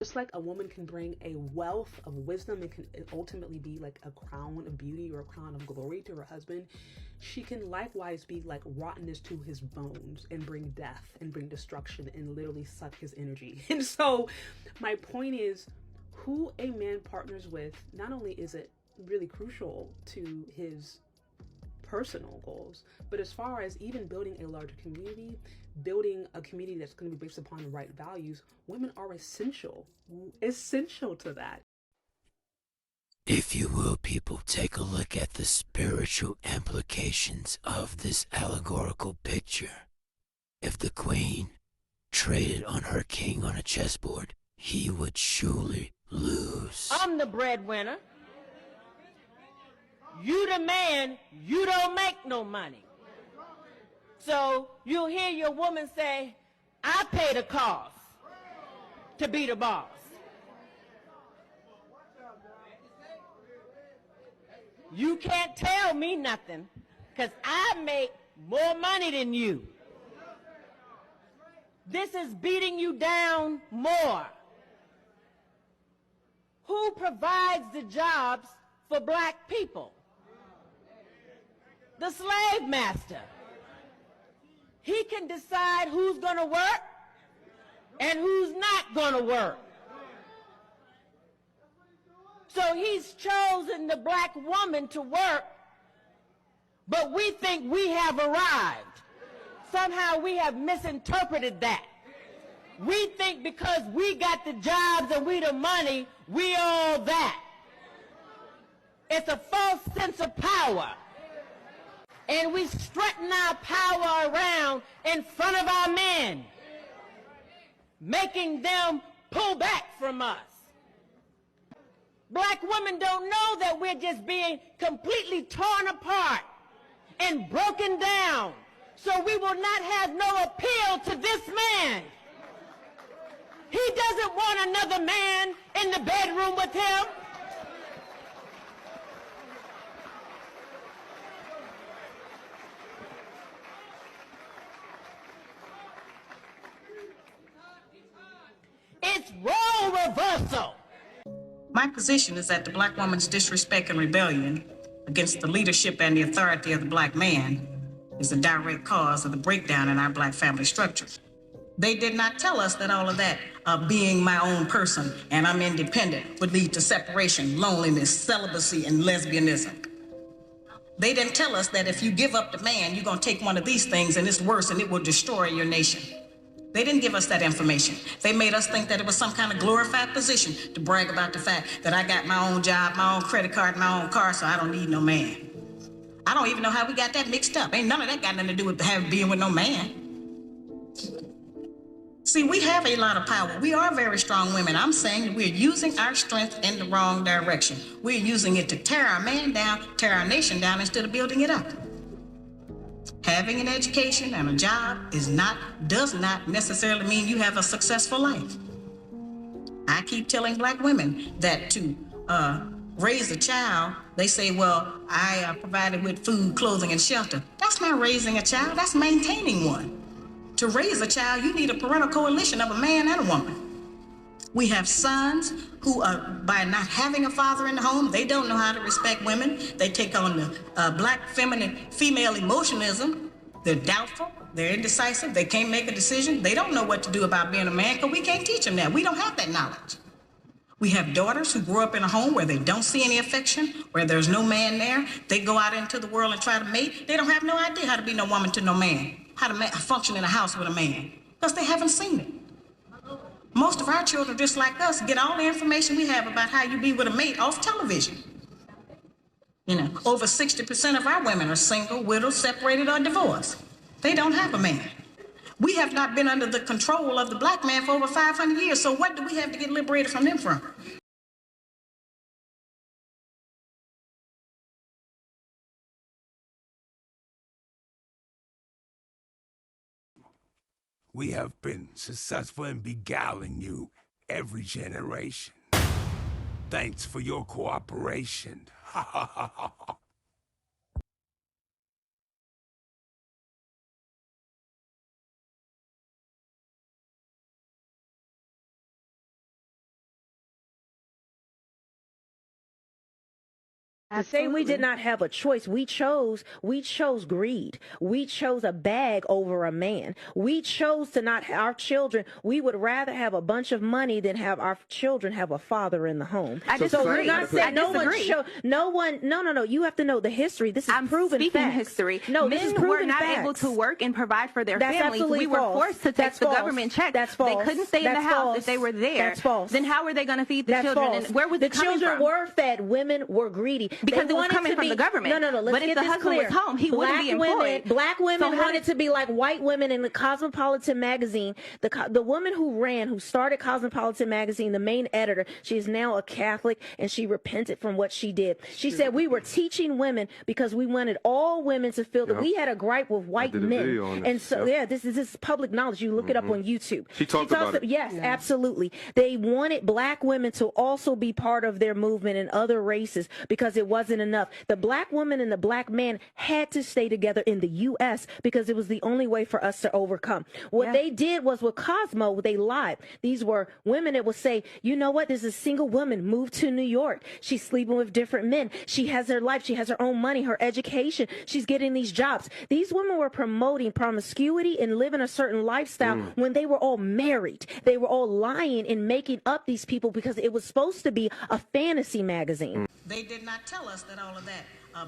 Just like a woman can bring a wealth of wisdom and can ultimately be like a crown of beauty or a crown of glory to her husband, she can likewise be like rottenness to his bones and bring death and bring destruction and literally suck his energy. And so, my point is, who a man partners with, not only is it really crucial to his personal goals, but as far as even building a larger community, building a community that's going to be based upon the right values, women are essential to that. If you will, people, take a look at the spiritual implications of this allegorical picture. If the queen traded on her king on a chessboard, he would surely lose. I'm the breadwinner. You the man, you don't make no money. So you'll hear your woman say, I pay the cost to be the boss. You can't tell me nothing because I make more money than you. This is beating you down more. Who provides the jobs for black people? The slave master. He can decide who's going to work and who's not going to work. So he's chosen the black woman to work, but we think we have arrived. Somehow we have misinterpreted that. We think because we got the jobs and we the money, we all that. It's a false sense of power. And we strutting our power around in front of our men, making them pull back from us. Black women don't know that we're just being completely torn apart and broken down. So we will not have no appeal to this man. He doesn't want another man in the bedroom with him. It's role reversal. My position is that the black woman's disrespect and rebellion against the leadership and the authority of the black man is a direct cause of the breakdown in our black family structure. They did not tell us that all of that, being my own person and I'm independent, would lead to separation, loneliness, celibacy, and lesbianism. They didn't tell us that if you give up the man, you're gonna take one of these things and it's worse and it will destroy your nation. They didn't give us that information. They made us think that it was some kind of glorified position to brag about the fact that I got my own job, my own credit card, my own car, so I don't need no man. I don't even know how we got that mixed up. Ain't none of that got nothing to do with being with no man. See, we have a lot of power. We are very strong women. I'm saying that we're using our strength in the wrong direction. We're using it to tear our man down, tear our nation down instead of building it up. Having an education and a job does not necessarily mean you have a successful life. I keep telling black women that to raise a child, they say, well, I provided with food, clothing, and shelter. That's not raising a child, that's maintaining one. To raise a child, you need a parental coalition of a man and a woman. We have sons who, by not having a father in the home, they don't know how to respect women. They take on the black female emotionalism. They're doubtful, they're indecisive, they can't make a decision. They don't know what to do about being a man because we can't teach them that. We don't have that knowledge. We have daughters who grow up in a home where they don't see any affection, where there's no man there. They go out into the world and try to mate. They don't have no idea how to be no woman to no man, how to function in a house with a man, because they haven't seen it. Most of our children, just like us, get all the information we have about how you be with a mate off television. You know, over 60% of our women are single, widowed, separated, or divorced. They don't have a man. We have not been under the control of the black man for over 500 years, so what do we have to get liberated from them from? We have been successful in beguiling you every generation. Thanks for your cooperation. Ha ha ha ha. To say we did not have a choice, we chose greed. We chose a bag over a man. We chose to not have our children. We would rather have a bunch of money than have our children have a father in the home. I disagree. So we're not saying no. You have to know the history. This is proven speaking facts. history. No, men this is proven were not facts. able to work and provide for their That's families. absolutely We were false. forced to take That's the false. government check. That's false. They couldn't stay in the That's house false. if they were there. That's false. Then how were they going to feed the That's children? false. And where was the it coming children from? were fed. Women were greedy Because they it was coming from the government. No. Let's but get if the this husband clear. was home, he wouldn't be employed. Black women So how wanted to be like white women in the Cosmopolitan magazine. The woman who started Cosmopolitan magazine, the main editor, she is now a Catholic, and she repented from what she did. She said we were teaching women because we wanted all women to feel that we had a gripe with white men. And so this is public knowledge. You look it up on YouTube. She talked about it. Yes, absolutely. They wanted black women to also be part of their movement and other races because it wasn't enough. The black woman and the black man had to stay together in the U.S. because it was the only way for us to overcome. What they did was with Cosmo, they lied. These were women that would say, you know what, there's a single woman moved to New York. She's sleeping with different men. She has her life. She has her own money, her education. She's getting these jobs. These women were promoting promiscuity and living a certain lifestyle when they were all married. They were all lying and making up these people because it was supposed to be a fantasy magazine. They did not tell us that all of that,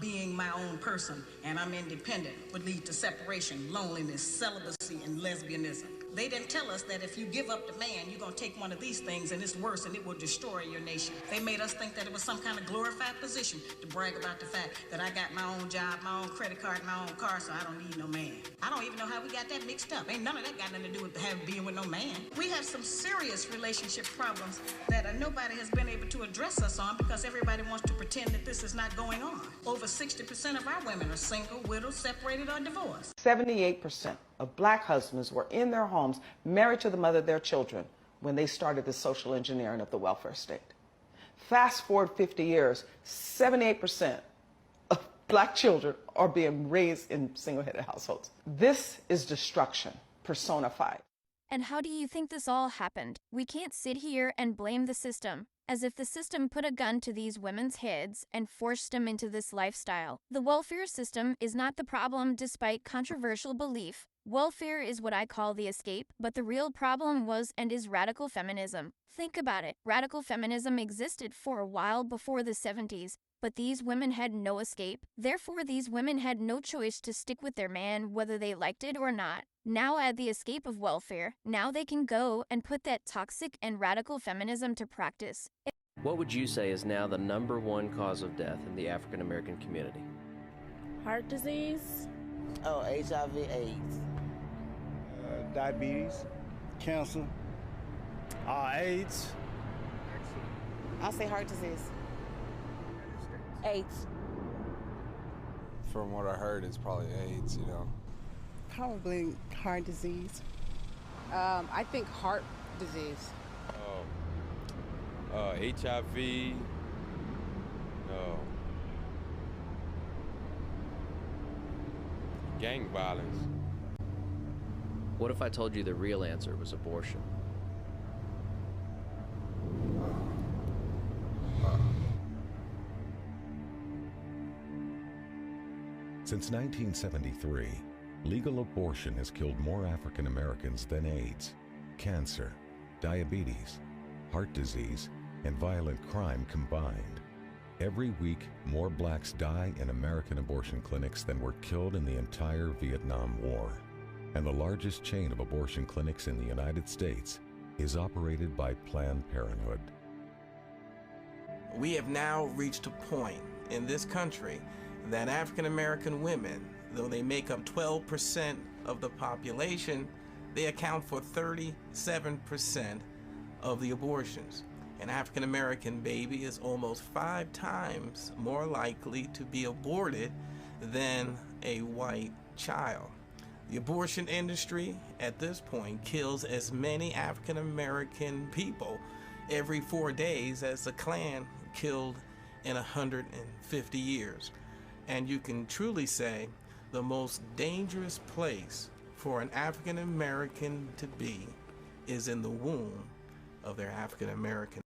being my own person and I'm independent, would lead to separation, loneliness, celibacy, and lesbianism. They didn't tell us that if you give up the man, you're going to take one of these things and it's worse and it will destroy your nation. They made us think that it was some kind of glorified position to brag about the fact that I got my own job, my own credit card, my own car, so I don't need no man. I don't even know how we got that mixed up. Ain't none of that got nothing to do with being with no man. We have some serious relationship problems that nobody has been able to address us on because everybody wants to pretend that this is not going on. Over 60% of our women are single, widowed, separated, or divorced. 78% of black husbands were in their homes, married to the mother of their children, when they started the social engineering of the welfare state. Fast forward 50 years, 78% of black children are being raised in single-headed households. This is destruction personified. And how do you think this all happened? We can't sit here and blame the system, as if the system put a gun to these women's heads and forced them into this lifestyle. The welfare system is not the problem despite controversial belief. Welfare is what I call the escape, but the real problem was and is radical feminism. Think about it. Radical feminism existed for a while before the 70s, but these women had no escape. Therefore, these women had no choice to stick with their man whether they liked it or not. Now add the escape of welfare. Now they can go and put that toxic and radical feminism to practice. What would you say is now the #1 cause of death in the African American community? Heart disease. Oh, HIV/AIDS. Diabetes, cancer, AIDS. I'll say heart disease. AIDS. From what I heard, it's probably AIDS, you know. Probably heart disease. I think heart disease. HIV. No. Gang violence. What if I told you the real answer was abortion? Since 1973, legal abortion has killed more African Americans than AIDS, cancer, diabetes, heart disease, and violent crime combined. Every week, more blacks die in American abortion clinics than were killed in the entire Vietnam War. And the largest chain of abortion clinics in the United States is operated by Planned Parenthood. We have now reached a point in this country that African American women, though they make up 12% of the population, they account for 37% of the abortions. An African American baby is almost 5 times more likely to be aborted than a white child. The abortion industry at this point kills as many African American people every 4 days as the Klan killed in 150 years. And you can truly say the most dangerous place for an African American to be is in the womb of their African American